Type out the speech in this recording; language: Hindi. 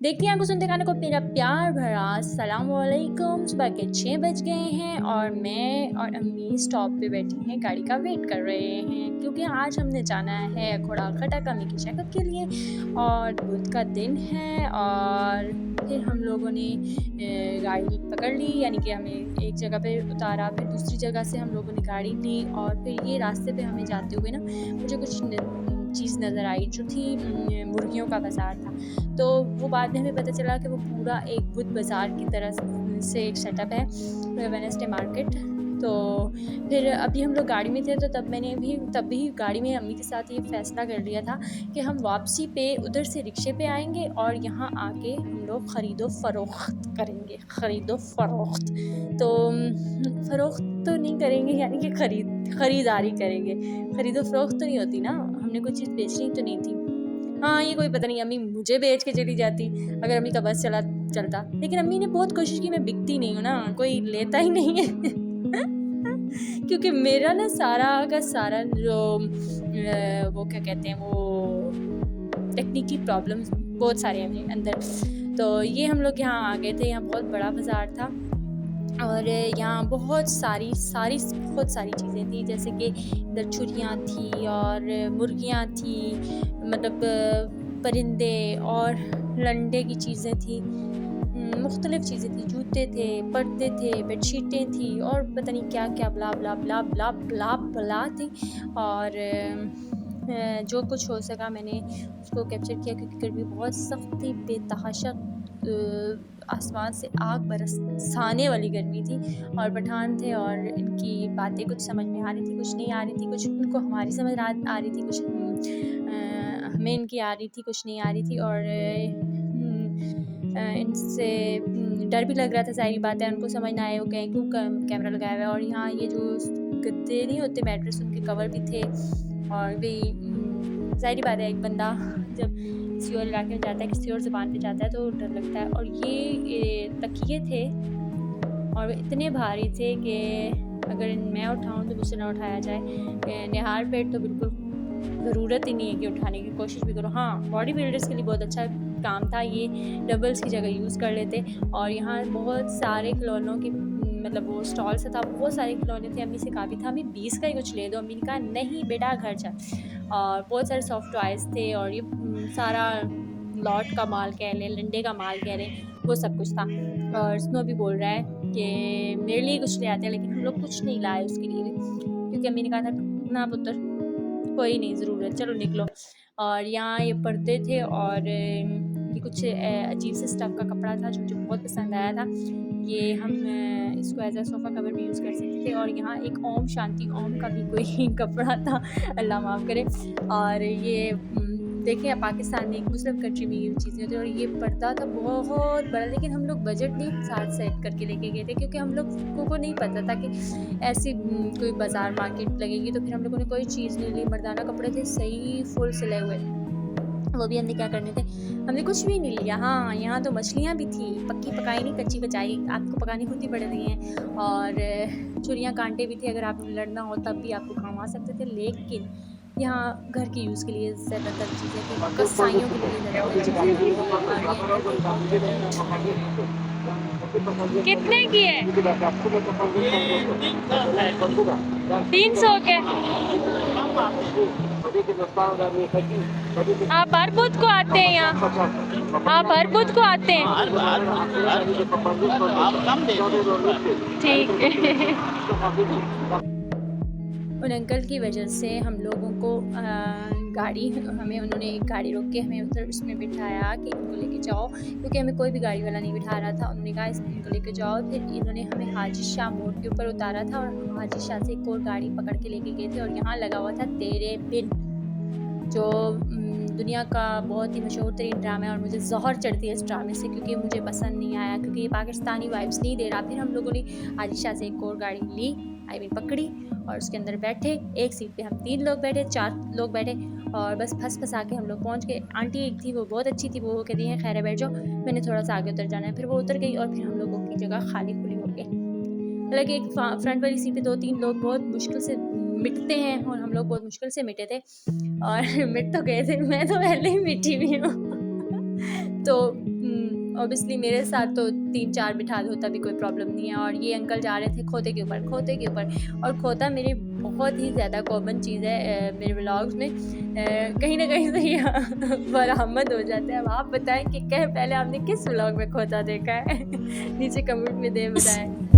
देखिए आंखों सुनते खाने को मेरा प्यार भरा अस्सलाम वालेकुम। सुबह के 6 बज गए हैं और मैं और अम्मी स्टॉप पे बैठी हैं, गाड़ी का वेट कर रहे हैं क्योंकि आज हमने जाना है घोड़ा खटक अम्मी के चेकअप के लिए और बुध का दिन है। और फिर हम लोगों ने गाड़ी पकड़ ली, यानी कि हमें एक जगह पे उतारा, फिर दूसरी जगह से हम लोगों ने गाड़ी ली और फिर ये रास्ते पे हमें जाते हुए ना मुझे कुछ चीज़ नज़र आई जो थी मुर्गियों का बाज़ार था। तो वो बाद में हमें पता चला कि वो पूरा एक बुध बाज़ार की तरह से एक सेटअप है, वेडनेसडे मार्केट। तो फिर अभी हम लोग गाड़ी में थे तो तब भी गाड़ी में अम्मी के साथ ये फ़ैसला कर लिया था कि हम वापसी पे उधर से रिक्शे पे आएंगे और यहाँ आके हम लोग ख़रीदो फ़रोख्त करेंगे। ख़रीदो फ़रोख्त तो फ़रोख्त तो नहीं करेंगे, यानी कि ख़रीदारी करेंगे। ख़रीदो फ़रोख्त तो नहीं होती ना, हमने कोई चीज़ बेचनी तो नहीं थी। हाँ, ये कोई पता नहीं अम्मी मुझे बेच के चली जाती अगर अम्मी का बस चलता, लेकिन अम्मी ने बहुत कोशिश की, मैं बिकती नहीं हूँ ना, कोई लेता ही नहीं है क्योंकि मेरा ना सारा का सारा जो वो क्या कहते हैं, वो टेक्निकी प्रॉब्लम्स बहुत सारे हैं मेरे अंदर। तो ये हम लोग यहाँ आ गए थे, यहाँ बहुत बड़ा बाज़ार था और यहाँ बहुत सारी चीज़ें थी, जैसे कि इधर छुरियाँ थी और मुर्गियाँ थी, मतलब परिंदे और लंडे की चीज़ें थी, मुख्तलिफ़ चीज़ें थी, जूते थे, पर्दे थे, बेडशीटें थी और पता नहीं क्या क्या ब्ला ब्ला ब्ला ब्ला ब्ला ब्ला थी। और जो कुछ हो सका मैंने उसको कैप्चर किया क्योंकि गर्मी बहुत सख्त थी, बेतहाशा आसमान से आग बरसाने वाली गर्मी थी और पठान थे और इनकी बातें कुछ समझ में आ रही थी, कुछ नहीं आ रही थी, कुछ उनको हमारी समझ आ रही थी, कुछ हमें इनकी आ रही थी, कुछ नहीं आ रही थी। और इनसे डर भी लग रहा था, सारी बातें उनको समझ ना आए, वो कहें क्यों कैमरा लगाया हुआ है। और यहाँ ये जो गद्दे नहीं होते मैट्रेस, उनके कवर भी थे और भी ज़ाहिर बात है, एक बंदा जब किसी और इलाके में जाता है, किसी और ज़बान पे जाता है तो डर लगता है। और ये तकिए थे और इतने भारी थे कि अगर मैं उठाऊँ तो मुझसे ना उठाया जाए। निहार पेट तो बिल्कुल ज़रूरत ही नहीं है कि उठाने की कोशिश भी करो। हाँ, बॉडी बिल्डर्स के लिए बहुत अच्छा काम था, ये डबल्स की जगह यूज़ कर लेते। और यहाँ बहुत सारे खिलौनों की मतलब वो स्टॉल से था, बहुत सारे खिलौने थे। अम्मी से कहा भी था अम्मी 20 का ही कुछ ले दो, अम्मी ने कहा नहीं बेटा घर चल। और बहुत सारे सॉफ्ट टॉयज़ थे और ये सारा लॉट का माल कह लें, लंडे का माल कह लें, वो सब कुछ था। और स्नो भी बोल रहा है कि मेरे लिए कुछ ले आते हैं, लेकिन हम लोग कुछ नहीं लाए उसके लिए भी क्योंकि अम्मी ने कहा था ना पुत्र कोई नहीं ज़रूरत, चलो निकलो। और यहाँ ये पर्दे थे और ये कुछ अजीब से स्टफ़ का कपड़ा था जो मुझे बहुत पसंद आया था। ये हम इसको एज़ अ सोफ़ा कवर भी यूज़ कर सकते थे। और यहाँ एक ओम शांति ओम का भी कोई कपड़ा था, अल्लाह माफ़ करे। और ये देखिए पाकिस्तान में एक मुस्लिम कंट्री में ये चीज़ें होती हैं। और ये पर्दा था बहुत बड़ा, लेकिन हम लोग बजट नहीं साथ सेट करके लेके गए थे क्योंकि हम लोगों को नहीं पता था कि ऐसी कोई बाज़ार मार्केट लगेगी। तो फिर हम लोगों ने कोई चीज़ नहीं ली, मर्दाना कपड़े थे सही फुल सिले हुए, वो भी हमने क्या करने थे, हमने कुछ भी नहीं लिया। हाँ, यहाँ तो मछलियाँ भी थी, पक्की पकाई नहीं कच्ची बचाई, आपको पकानी खुद ही पड़ रही हैं। और छुरियाँ कांटे भी थे, अगर आपने लड़ना हो तब भी आपको काम आ सकते थे। लेकिन यहाँ घर के यूज़ के लिए ज़्यादातर चीज़ें थी, कसाइयों के लिए ज़्यादातर चीज़ें थी। और ये अंकल कितने की है? 300 के। आप हर बुध को आते हैं यहाँ? आप हर बुध को आते हैं? ठीक है। उन अंकल की वजह से हम लोगों को हमें उन्होंने एक गाड़ी रोक के हमें उधर उसमें बिठाया कि इनको लेके जाओ, क्योंकि हमें कोई भी गाड़ी वाला नहीं बिठा रहा था। उन्होंने कहा इनको लेके जाओ। फिर इन्होंने हमें हाजी शाह मोड़ के ऊपर उतारा था और हम हाजी शाह से एक और गाड़ी पकड़ के लेके गए थे। और यहाँ लगा हुआ था तेरे बिन, जो दुनिया का बहुत ही मशहूर तरीन ड्रामा है। और मुझे ज़हर चढ़ती है इस ड्रामे से क्योंकि मुझे पसंद नहीं आया, क्योंकि ये पाकिस्तानी वाइब्स नहीं दे रहा। फिर हम लोगों ने हाजी शाह से एक और गाड़ी ली, पकड़ी और उसके अंदर बैठे। एक सीट पे हम 3 लोग बैठे, 4 लोग बैठे और बस फंस के हम लोग पहुंच गए। आंटी एक थी, वो बहुत अच्छी थी, वो कहती है खैर बैठ जाओ, मैंने थोड़ा सा आगे उतर जाना है। फिर वो उतर गई और फिर हम लोगों की जगह खाली खुली हो गई। हालांकि एक फ्रंट वाली सीट पे 2-3 लोग बहुत मुश्किल से मिटते हैं और हम लोग बहुत मुश्किल से मिटे थे और मिट तो गए थे, मैं तो पहले ही मिटी हुई हूँ तो ऑब्वियसली मेरे साथ तो 3-4 बिठा दो तभी कोई प्रॉब्लम नहीं है। और ये अंकल जा रहे थे खोते के ऊपर, और खोता मेरी बहुत ही ज़्यादा कॉमन चीज़ है मेरे व्लॉग्स में। कहीं ना कहीं से ये बरामद हो जाता है। अब आप बताएं कि पहले आपने किस व्लॉग में खोता देखा है नीचे कमेंट में दे बताएं।